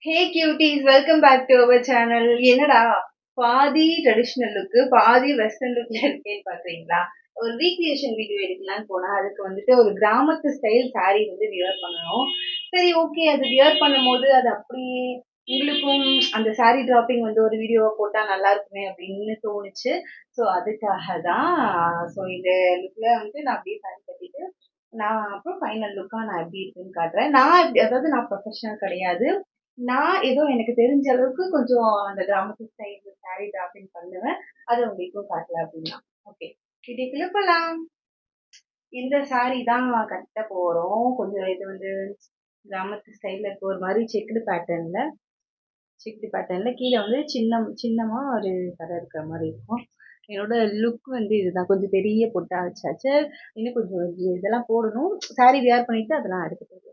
Hey cuties, welcome back to our channel. என்னடா பாதி traditional லுக்கு பாதி வெஸ்டர்ன் லுக்ல இருக்கேன்னு பாக்குறீங்களா? ஒரு ரீக்ரியேஷன் வீடியோ எடுக்கலாம்னு போனா அதுக்கு வந்துட்டு ஒரு கிராமத்து ஸ்டைல் saree வந்து வியர் பண்ணணும். சரி ஓகே, அது வியர் பண்ணும்போது அது அப்படியே உங்களுக்கும் அந்த saree டிராப்பிங் வந்து ஒரு வீடியோவா போட்டா நல்லா இருக்குமே அப்படின்னு தோணுச்சு. ஸோ அதுக்காக தான் இந்த லுக்ல வந்து நான் அப்படியே saree கட்டிட்டு நான் அப்புறம் ஃபைனல் லுக்கா நான் எப்படி இருக்குன்னு காட்டுறேன். அதாவது நான் ப்ரொஃபஷனல் கிடையாது. நான் ஏதோ எனக்கு தெரிஞ்ச அளவுக்கு கொஞ்சம் அந்த கிராமத்து ஸ்டைல் saree டிராப்பிங் பண்ணுவேன். அத உங்களுக்கும் காட்டலாம் அப்படின்னா. ஓகே. வீடியோக்குள்ள போலாம். இந்த saree தான் கட்ட போறோம். கொஞ்சம் இது வந்து கிராமத்து ஸ்டைல்ல இருக்க ஒரு மாதிரி செக்குடு பேட்டர்ன்ல கீழே வந்து சின்னமா ஒரு கரை இருக்கிற மாதிரி இருக்கும். என்னோட லுக் வந்து இதுதான். கொஞ்சம் பெரிய பொட்டா வச்சாச்சு. இன்னும் கொஞ்சம் இதெல்லாம் போடணும். saree வியர் பண்ணிட்டு அதெல்லாம் எடுத்துட்டு வருவேன்.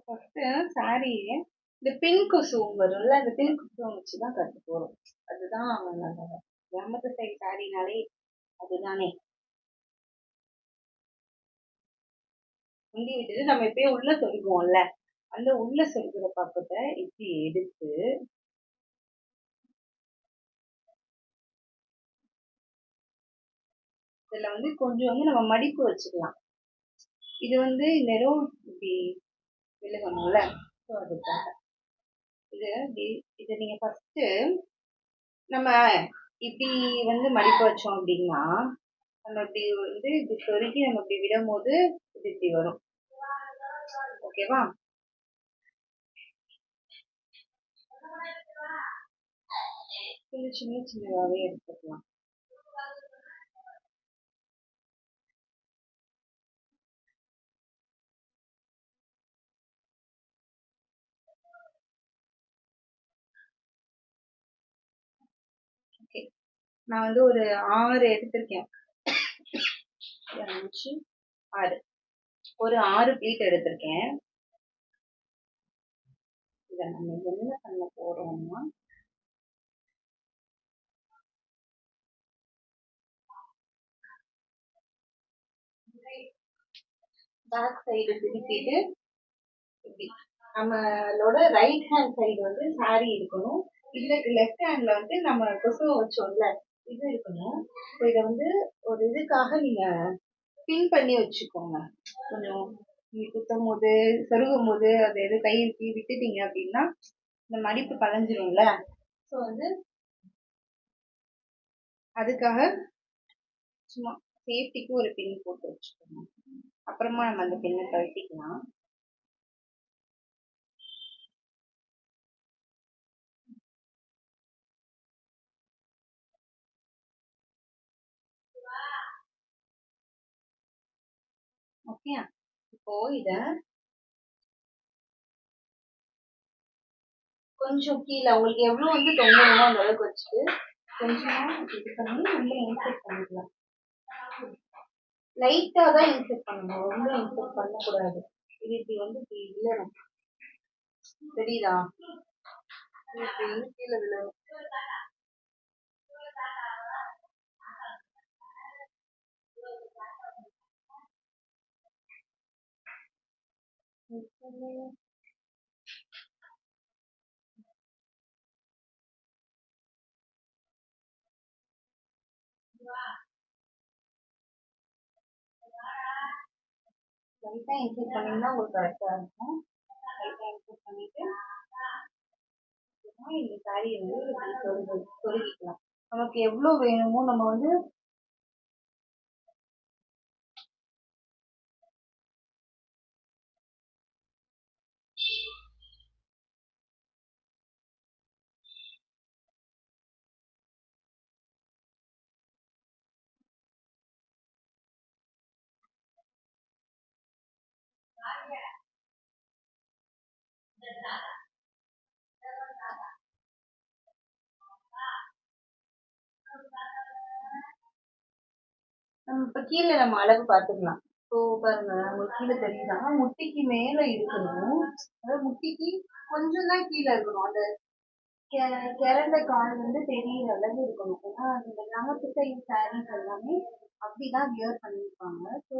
ஃபர்ஸ்ட் saree இந்த பின் குசும் வரும்ல, அந்த பின் குசும் வச்சுதான் கட்ட போறோம். அதுதான் நம்ம கிராமத்து சைடு சாரினாலே அதுதானே. முந்தி விட்டுட்டு நம்ம எப்பயும் உள்ள சொருகுவோம்ல, அந்த உள்ள சொருகுற பக்கத்தை இப்படி எடுத்து இதுல வந்து கொஞ்சம் வந்து நம்ம மடிப்பு வச்சுக்கலாம். இது வந்து இந்நேரம் இப்படி விழுகணும்ல, ஸோ அதுக்காக இது இதை நீங்க ஃபர்ஸ்ட் நம்ம இப்படி வந்து மடிப்பு வச்சோம் அப்படின்னா நம்ம இப்படி வந்து இப்படி சொருகி நம்ம இப்படி விடும்போது இது இப்படி வரும். ஓகேவா? சின்னதாவே எடுத்துக்கலாம். ஓகே, நான் வந்து ஒரு 6 எடுத்திருக்கேன். 5 6 ஒரு 6 ப்ளீட் எடுத்திருக்கேன். இதை நம்ம என்ன பண்ண போறோம்னா பேக் சைடு திருப்பிட்டு இப்படி நம்மளோட ரைட் ஹேண்ட் சைடு வந்து saree இருக்கணும். இதுல லெஃப்ட் ஹேண்ட்ல வந்து நம்ம கொசுவ வச்சோம்ல இது இருக்கணும். இதை வந்து ஒரு இதுக்காக நீங்க பின் பண்ணி வச்சுக்கோங்க. கொஞ்சம் நீங்க குத்தும் போது சொருகும் போது அது எது கை விட்டுட்டீங்க அப்படின்னா இந்த மடிப்பு கலைஞ்சிரும்ல. ஸோ வந்து அதுக்காக சும்மா சேஃப்டிக்கு ஒரு பின் போட்டு வச்சுக்கோங்க. அப்புறமா நம்ம அந்த பின்னை கழட்டிக்கலாம். ஓகே, இப்போ இத கொஞ்சம் கீழே உங்களுக்கு எவ்வளவு வந்து தொங்கணுமோ அந்த அளவுக்கு வச்சுட்டு கொஞ்சமா இது பண்ணி உள்ள இன்செர்ட் பண்ணிக்கலாம். லைட்டா தான் இன்செர்ட் பண்ணணும், ரொம்ப இன்செர்ட் பண்ணக்கூடாது. இது இப்படி வந்து இப்படி விழணும். தெரியுதா? இப்படி கீழே விழணும். லைட்டா இன்செர்ட் பண்ணீங்கன்னா உங்களுக்கு கரெக்டா இருக்கும். லைட்டா இன்செர்ட் பண்ணிட்டு இந்த சாரியை வந்து இப்படி சொருகிக்கலாம். நமக்கு எவ்வளவு வேணுமோ நம்ம வந்து இப்ப கீழே நம்ம அளவு பார்த்துக்கலாம். இப்போ பாருங்க, உங்களுக்கு கீழே தெரியுதா? முட்டிக்கு மேல இருக்கணும். அதாவது முட்டிக்கு கொஞ்சம் தான் கீழே இருக்கணும். அந்த கிறண்ட கால் வந்து தெரியிற அளவு இருக்கணும். ஏன்னா இந்த கிராமத்து சைடு சாரீஸ் எல்லாமே அப்படிதான் வியர் பண்ணியிருப்பாங்க. ஸோ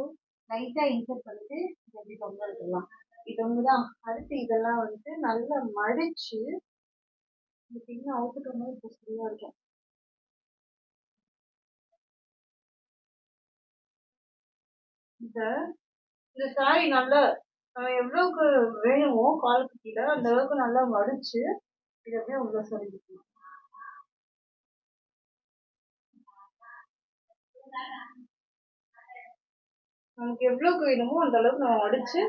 லைட்டா இன்சர்ட் பண்ணிட்டு இதை எப்படி தொங்க விட்டுடலாம். இது ஒண்ணுதான். அடுத்து இதெல்லாம் வந்து நல்லா மடிச்சு இந்த பின்ன அவுத்துட்டோம்னா இப்போ சரியா இருக்கும். இந்த இந்த சாரி நல்லா எவ்வளவுக்கு வேணுமோ காலுக்கு கீழே அந்த அளவுக்கு நல்லா மடிச்சு இதை அப்படியே உள்ள சொல்லிக்கணும். நமக்கு எவ்வளவுக்கு வேணுமோ அந்த அளவுக்கு நம்ம மடிச்சு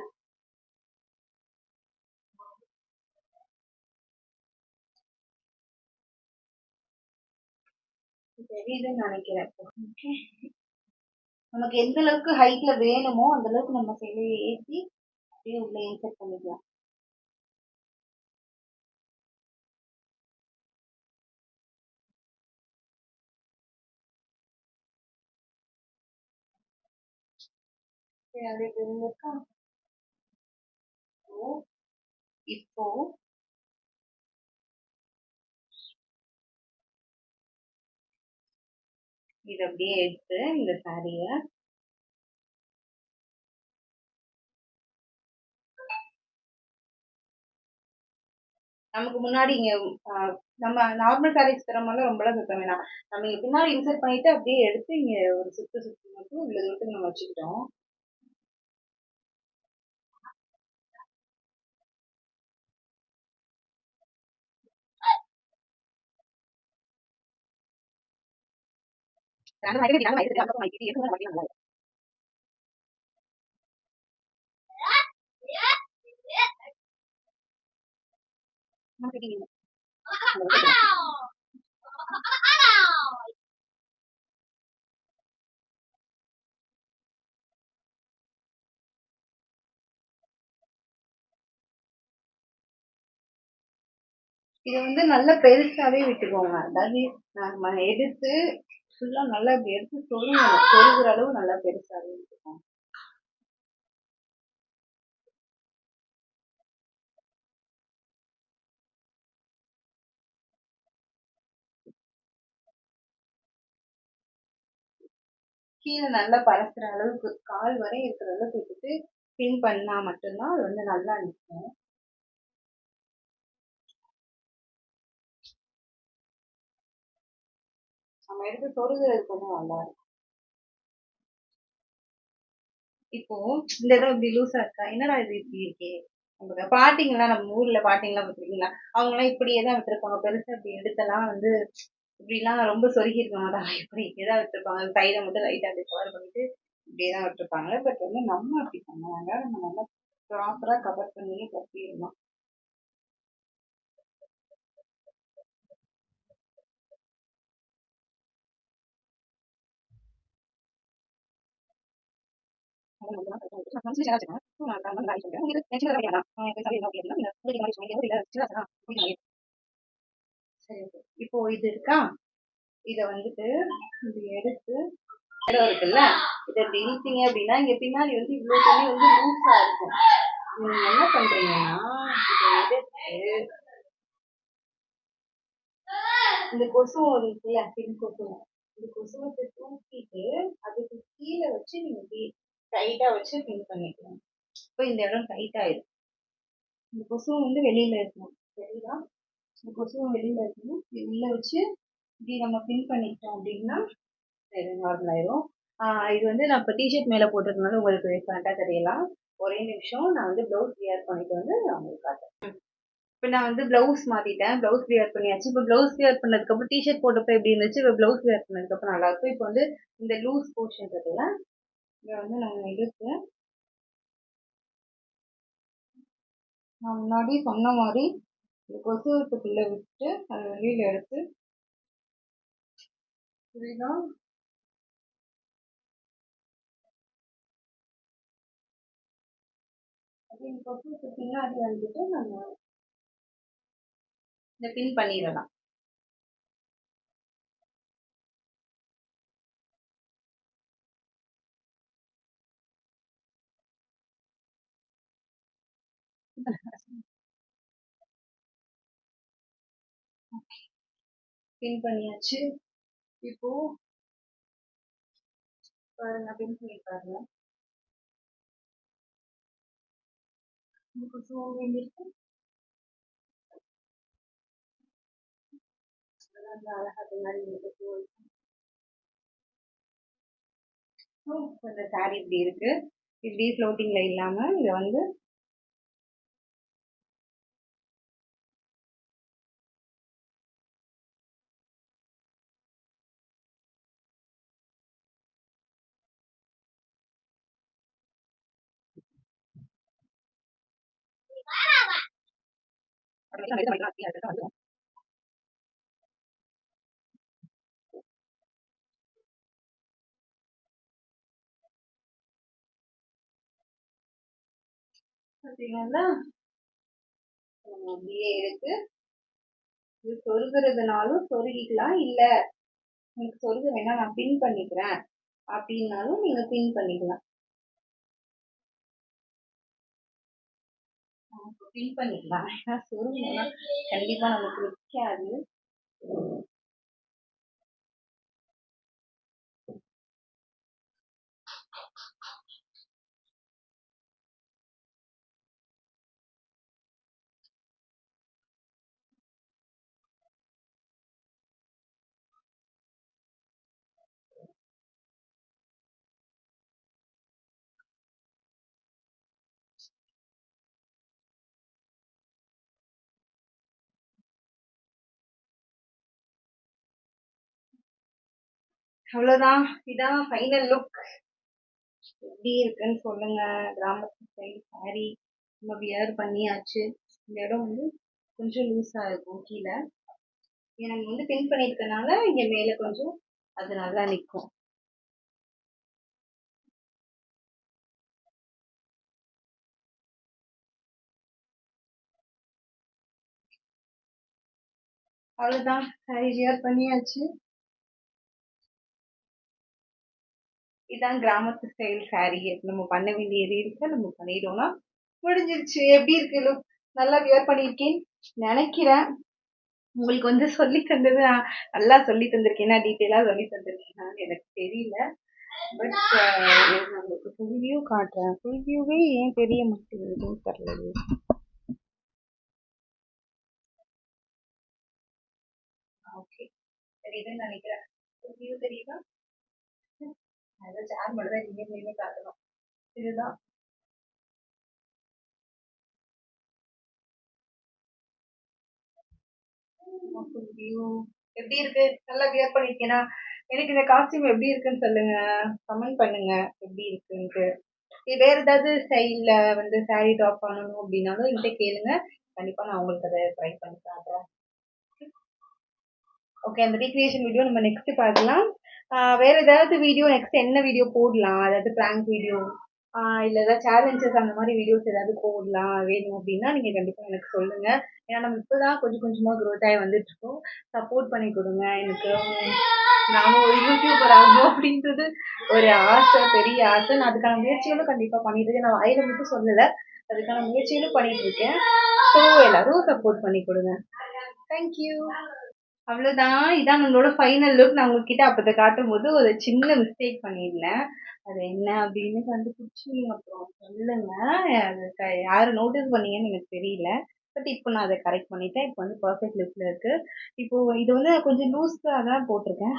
தெரியுதுன்னு நினைக்கிறேன். Okay. நமக்கு எந்த அளவுக்கு ஹைட்ல வேணுமோ அந்த அளவுக்கு நம்ம சிலையை ஏற்றி அப்படியே உள்ள இன்சர்ட் பண்ணிக்கலாம். சரி, அது இப்படி இருக்கா? இப்போ இப்போ இத அப்படியே எடுத்து இந்த சாரிய நமக்கு முன்னாடி இங்க நம்ம நார்மல் சாரீஸ் தர மாதிரி ரொம்பலாம் சுத்த வேணாம். நம்ம இங்க பின்னாடி இன்சர்ட் பண்ணிட்டு அப்படியே எடுத்து இங்க ஒரு சுத்து சுத்தி மட்டும் இவ்வளவு தூரத்துக்கு நம்ம வச்சுக்கிட்டோம். இத வந்து நல்லா பெருசாவே விட்டுக்கோங்க. அதாவது நம்ம எடுத்து ஃபுல்லா நல்லா இப்படி எடுத்து சொருகணும். சொருகுற அளவு நல்லா பெருசாவே விட்டுக்கோங்க. கீழ நல்லா பரத்துற அளவுக்கு கால் வரை இருக்கிற அளவுக்கு விட்டுட்டு பின் பண்ணா மட்டும்தான் அது வந்து நல்லா நிக்கும். நம்ம எடுத்து சொருகுறது கொஞ்சம் நல்லா இருக்கும். இப்போ இந்த இடம் இப்படி லூசா இருக்கா? என்னடா இது இப்படி இருக்கே? நம்ம பாட்டிங்கலாம் நம்ம ஊர்ல பாட்டிங்கலாம் பார்த்திருக்கீங்களா? அவங்கலாம் இப்படியே தான் விட்டுருப்பாங்க. பெருசா இப்படி எடுத்தெல்லாம் வந்து இப்படிலாம் ரொம்ப சொருகி இருக்க மாட்டாங்க. இப்படியே தான் விட்டுருப்பாங்க. சைட மட்டும் லைட்டா அப்படி கவர் பண்ணிட்டு இப்படியே தான் விட்டுருப்பாங்க. பட் வந்து நம்ம அப்படி பண்ண வேண்டாம். நம்ம நல்லா ப்ராப்பரா கவர் பண்ணியே கட்டிடணும். சரி, இப்போ இது இருக்கா? இத வந்துட்டு இப்படி எடுத்து இடம் இருக்குல்ல, இத இப்படி இழுத்தீங்க அப்படின்னா இங்க பின்னாடி வந்து இவ்வளவு துணி வந்து லூஸா இருக்கும். நீங்க என்ன பண்றீங்கன்னா இதை எடுத்து இந்த கொசு இருக்குல்ல, பின் கொசு, இந்த கொசுவத்தை தூக்கிட்டு அதுக்கு கீழே வச்சு நீங்க டைட்டா வச்சு பின் பண்ணிக்கலாம். இப்போ இந்த இடம் டைட் ஆயிடும். இந்த கொசுவும் வந்து வெளியில இருக்கணும். சரிதா? இந்த கொசுவும் வெளியில இருக்கணும். இது உள்ள வச்சு இப்படி நம்ம பின் பண்ணிட்டோம் அப்படின்னா சரி நார்மல் ஆயிரும். இது வந்து நான் இப்போ டிஷர்ட் மேல போட்டிருக்கனால உங்களுக்கு கரெக்டா தெரியலாம். ஒரே நிமிஷம் நான் வந்து ப்ளவுஸ் வியர் பண்ணிட்டு வந்து நான் உங்களுக்கு காட்டுறேன். இப்போ நான் வந்து ப்ளவுஸ் மாத்திட்டேன். ப்ளவுஸ் வியர் பண்ணியாச்சு. இப்போ ப்ளவுஸ் வியர் பண்ணதுக்கப்புறம் டிஷர்ட் போட்டப்போ எப்படி இருந்துச்சு? இப்போ ப்ளவுஸ் வியர் பண்ணதுக்கப்புறம் நல்லா இருக்கும். இப்போ வந்து இந்த லூஸ் போர்ஷன் இருக்குல்ல, இதை வந்து நம்ம எடுத்து நான் முன்னாடி சொன்ன மாதிரி இந்த கொசுவத்துக்குள்ள விட்டு அதை வெளியில எடுத்து புரியுதா? அது இந்த கொசுவுக்கு பின்னாடி வந்துட்டு நம்ம இந்த பின் பண்ணிடலாம். பின் பண்ணியாச்சு. இப்போ பாருங்க, பின் பண்ணி பாருங்க. கொஞ்சம் வேண்டியிருக்கு. அழகா பின்னாடி இந்த சாரி இப்படி இருக்கு. இப்படி ஃப்ளோட்டிங்ல இல்லாம இங்க வந்து பாத்தீங்கன்னா அப்படியே இருக்கு. இது சொருகிறதுனாலும் சொருகிக்கலாம், இல்ல எனக்கு சொருக வேணாம் நான் பின் பண்ணிக்கிறேன் அப்படின்னாலும் நீங்க பின் பண்ணிக்கலாம். பின் பண்ணிக்கலாம். ஏன்னா சொருகினா கண்டிப்பா நமக்கு நிக்காது. அவ்வளவுதான். இதான் ஃபைனல் லுக். எப்படி இருக்குன்னு சொல்லுங்க. கிராமத்து ஸ்டைல் சாரி நம்ம வியர் பண்ணியாச்சு. இந்த இடம் வந்து கொஞ்சம் லூஸா இருக்கும் கீழே. நம்ம வந்து பின் பண்ணிருக்கனால இங்க மேல கொஞ்சம் அது நல்லா நிக்கும். அவ்வளவுதான், சாரி வியர் பண்ணியாச்சு. இதான் கிராமத்து ஸ்டைல் சாரி. நம்ம பண்ண வேண்டியது இருக்கு, நம்ம பண்ணிட்டோம்னா முடிஞ்சிருச்சு. எப்படி இருக்கு லுக்? நல்லா வியர் பண்ணிருக்கேன் நினைக்கிறேன். உங்களுக்கு வந்து சொல்லி தந்தது நல்லா சொல்லி தந்திருக்கேன்னா, டீட்டெயிலா சொல்லி தந்திருக்கேன்னு எனக்கு தெரியல. பட் நான் உங்களுக்கு ஃபுல் வியூ காட்டுறேன். ஃபுல் வியூவே ஏன் தெரிய மாட்டேங்குதுன்னு தெரியல. ஓகே, தெரியுதுன்னு நினைக்கிறேன். ஃபுல் வியூ தெரியுதா? அதான் சேர் மட்டும் தான் இங்கே காட்டணும். இதுதான் ஃபுல் வியூ. எப்படி இருக்கு? நல்லா வியர் பண்ணிருக்கேனா? எனக்கு இந்த காஸ்டியூம் எப்படி இருக்குன்னு சொல்லுங்க, கமெண்ட் பண்ணுங்க எப்படி இருக்குன்ட்டு. வேற ஏதாவது ஸ்டைல்ல வந்து சாரி டாப் பண்ணணும் அப்படின்னாலும் என்கிட்ட கேளுங்க, கண்டிப்பா நான் உங்களுக்கு அதை ட்ரை பண்ணி காட்டுறேன். ஓகே, அந்த ரீக்ரியேஷன் வீடியோ நம்ம நெக்ஸ்ட் பார்க்கலாம். வேற ஏதாவது வீடியோ நெக்ஸ்ட் என்ன வீடியோ போடலாம்? அதாவது பிராங்க் வீடியோ இல்ல ஏதாவது சேலஞ்சஸ் அந்த மாதிரி வீடியோஸ் ஏதாவது போடலாம் வேணும் அப்படின்னா நீங்க கண்டிப்பா எனக்கு சொல்லுங்க. ஏன்னா நம்ம இப்பதான் கொஞ்சம் கொஞ்சமா growth ஆகி வந்துட்டு இருக்கோம். சப்போர்ட் பண்ணி கொடுங்க எனக்கு. நானும் ஒரு யூடியூபர் ஆகணும் அப்படின்றது ஒரு ஆசை, பெரிய ஆசை. நான் அதுக்கான முயற்சிகளும் கண்டிப்பா பண்ணிட்டு இருக்கேன். நான் வாயில மட்டும் சொல்லல, அதுக்கான முயற்சிகளும் பண்ணிட்டு இருக்கேன். ஸோ எல்லாரும் சப்போர்ட் பண்ணி கொடுங்க. தேங்க்யூ. அவ்வளவுதான். இதான் நம்மளோட ஃபைனல் லுக். நான் உங்ககிட்ட அப்பத காட்டும்போது ஒரு சின்ன மிஸ்டேக் பண்ணியிருந்தேன். அது என்ன அப்படின்னு கண்டுபிடிச்சு நீங்க அப்புறம் சொல்லுங்க. அது யாரு நோட்டீஸ் பண்ணீங்கன்னு எனக்கு தெரியல. பட் இப்போ நான் அதை கரெக்ட் பண்ணிட்டேன். இப்போ வந்து பர்ஃபெக்ட் லுக்ல இருக்கு. இப்போ இது வந்து கொஞ்சம் லூஸா தான் போட்டிருக்கேன்.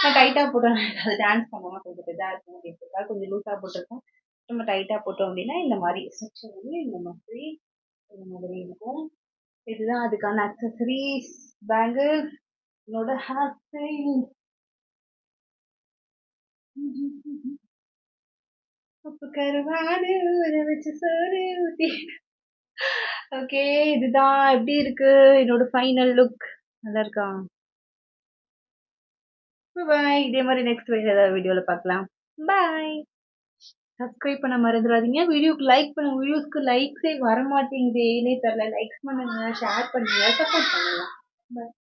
நான் டைட்டா போட்டேன், அது டான்ஸ் பண்ணோம்னா கொஞ்சம் இதா இருக்கும் அப்படின்றதுக்காக கொஞ்சம் லூஸா போட்டிருக்கேன். நம்ம டைட்டா போட்டோம் அப்படின்னா இந்த மாதிரி செக்ஷன் வந்து இந்த மாதிரி இருக்கும். இதுதான் அதுக்கான அக்சசரிஸ். பேங்கிள்ஸ், என்னோட ஹேர் ஸ்டைல். உப்பு கருவாடு ஊற வச்ச சோறு ஊத்தி. ஓகே, இதுதான் எப்படி இருக்கு என்னோட ஃபைனல் லுக். நல்லா இருக்கா? பாய். இதே மாதிரி நெக்ஸ்ட் வேற ஏதாவது வீடியோல பார்க்கலாம். பாய். சப்ஸ்கிரைப் பண்ண மறந்துடாதீங்க. வீடியோக்கு லைக் பண்ணுங்க. வீடியோஸ்க்கு லைக்ஸே வர மாட்டேங்குது, ஏனே தெரியல. லைக்ஸ் பண்ணுங்க, ஷேர் பண்ணுங்க, சப்போர்ட் பண்ணுங்க. பாய்.